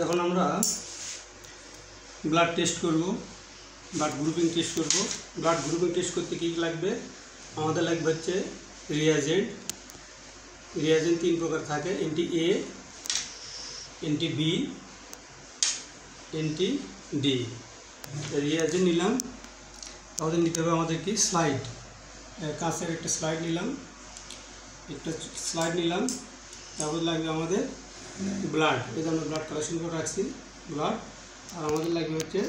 এখন আমরা blood test করব, ব্লাড গ্রুপিং টেস্ট করব। ব্লাড গ্রুপিং টেস্ট করতে কী লাগবে? আমাদের লাগবে হচ্ছে রিয়াজেন্ট। রিয়াজেন্ট 3 প্রকার থাকে, এনটি এ, N T B, N T D. Reagent নিলাম, আমাদের নিতে হবে আমাদের কি স্লাইড, কাঁচের একটা স্লাইড নিলাম, তারপর লাগবে আমাদের ব্লাড। এই আমরা ব্লাড কালেকশন করে রাখছি ব্লাড। আর আমাদের লাগবে হচ্ছে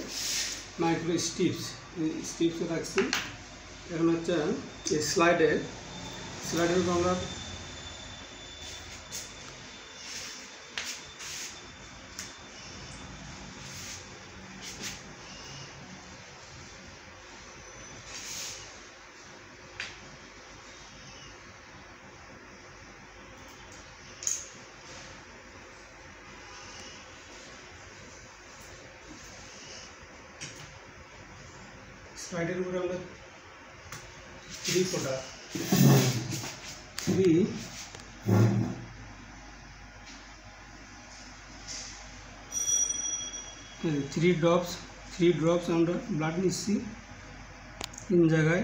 মাইক্রো স্টিপসও রাখছি। এখন হচ্ছে এই স্লাইডের আমরা স্লাইডের উপরে আমরা 3 ড্রপস আমরা ব্লাড নিচ্ছি 3 জায়গায়।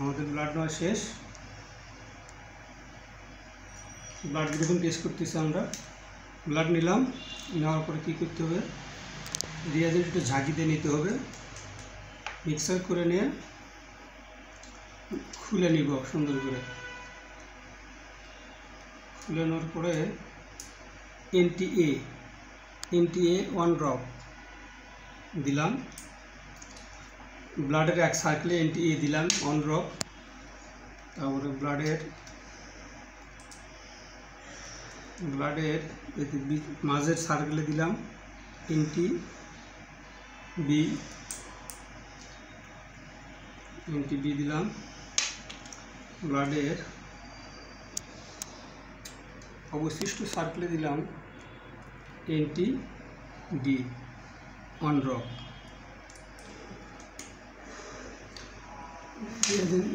আমাদের ব্লাড নেওয়া শেষ। ব্লাড গ্রুপিং টেস্ট করতেছি আমরা। ব্লাড নিলাম, নেওয়ার পরে কী করতে হবে? রিয়াজেন্ট একটু ঝাঁকিতে নিতে হবে, মিক্সার করে নিয়ে খুলে নিব সুন্দর করে। খুলে নেওয়ার পরে এনটি এ 1 ড্রপ দিলাম, ব্লাডের এক সার্কেলে এনটি এ দিলাম 1 ড্রপ। তারপরে ব্লাডের মাঝের সার্কেলে দিলাম এনটি বি দিলাম। ব্লাডের অবশিষ্ট সার্কেলে দিলাম এনটি ডি 1 ড্রপ।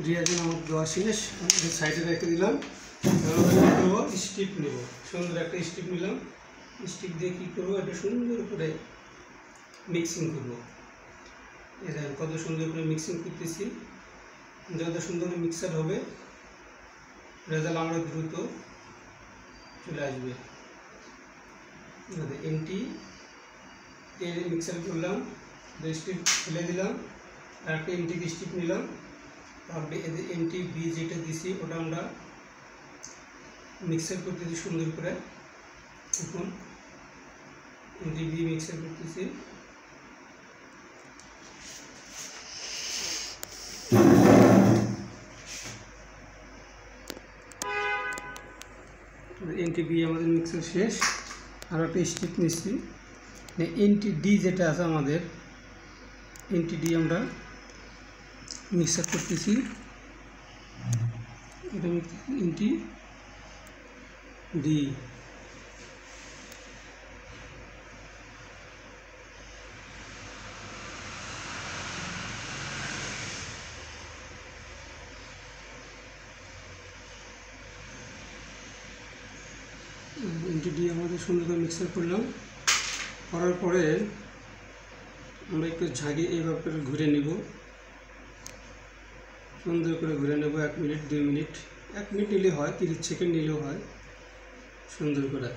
রিয়াজেন্ট আমার দেওয়া শেষ, সাইডে রেখে দিলাম। স্টিপ নেব, সুন্দর একটা স্টিপ নিলাম। স্টিপ দিয়ে কী করবো? একটা সুন্দর করে মিক্সিং করবো। এটা কত সুন্দর করে মিক্সিং করতেছি। যত সুন্দর মিক্সার হবে রেজাল্ট আমরা দ্রুত চলে আসবে। এনটি এ মিক্সার করলাম, স্টিপ ফেলে দিলাম, আর একটা এনটি স্টিপ নিলাম। তারপরে এদের এনটি বি যেটা দিছি ওটা আমরা মিক্সার করতেছি সুন্দর করে। এখন এনটি বি মিক্সার করতেছি। এনটি বি আমাদের মিক্সার শেষ। আর একটা স্টিপ নিচ্ছি, এনটি ডি যেটা আছে আমাদের, এনটি ডি আমরা মিক্সার করতেছি। এটা এনটি ডি আমাদের সুন্দর করে মিক্সার করলাম। করার পরে আমরা একটু ঝাঁকি এইভাবে করে ঘুরে নেব, সুন্দর করে ঘুরে নেব 1 মিনিট 2 মিনিট। 1 মিনিট নিলে হয়, 30 সেকেন্ড নিলেও হয়। সুন্দর করে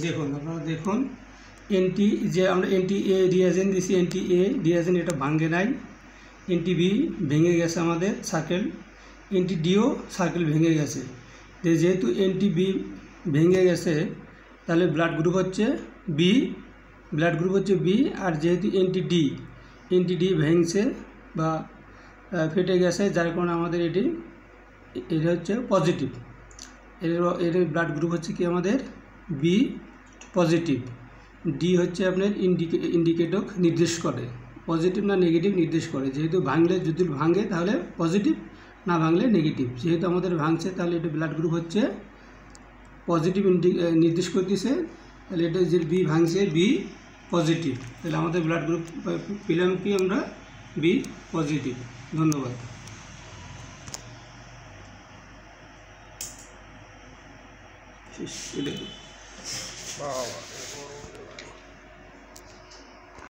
দেখুন, আপনারা দেখুন এনটি যে আমরা এনটি এ রিয়াজেন্ট দিছি, এনটি এ রিয়াজেন্ট এটা ভাঙে নাই। এনটি বি ভেঙে গেছে আমাদের সার্কেল, এনটি ডিও সার্কেল ভেঙে গেছে। যেহেতু এনটি বি ভেঙে গেছে তাহলে ব্লাড গ্রুপ হচ্ছে বি। আর যেহেতু এনটি ডি ভেঙছে বা ফেটে গেছে, যার কারণে আমাদের এটা হচ্ছে পজিটিভ। এর ব্লাড গ্রুপ হচ্ছে কি আমাদের বি পজিটিভ। ডি হচ্ছে আপনার ইন্ডিকেটর নির্দেশ করে, পজিটিভ না নেগেটিভ নির্দেশ করে। যেহেতু যদি ভাঙে তাহলে পজিটিভ, না ভাঙলে নেগেটিভ। যেহেতু আমাদের ভাঙছে তাহলে এটা ব্লাড গ্রুপ হচ্ছে পজিটিভ নির্দেশ করতেছে। তাহলে এটা যে বি ভাঙছে, বি পজিটিভ, তাহলে আমাদের ব্লাড গ্রুপ পেলাম কি আমরা বি পজিটিভ। ধন্যবাদ। বাবা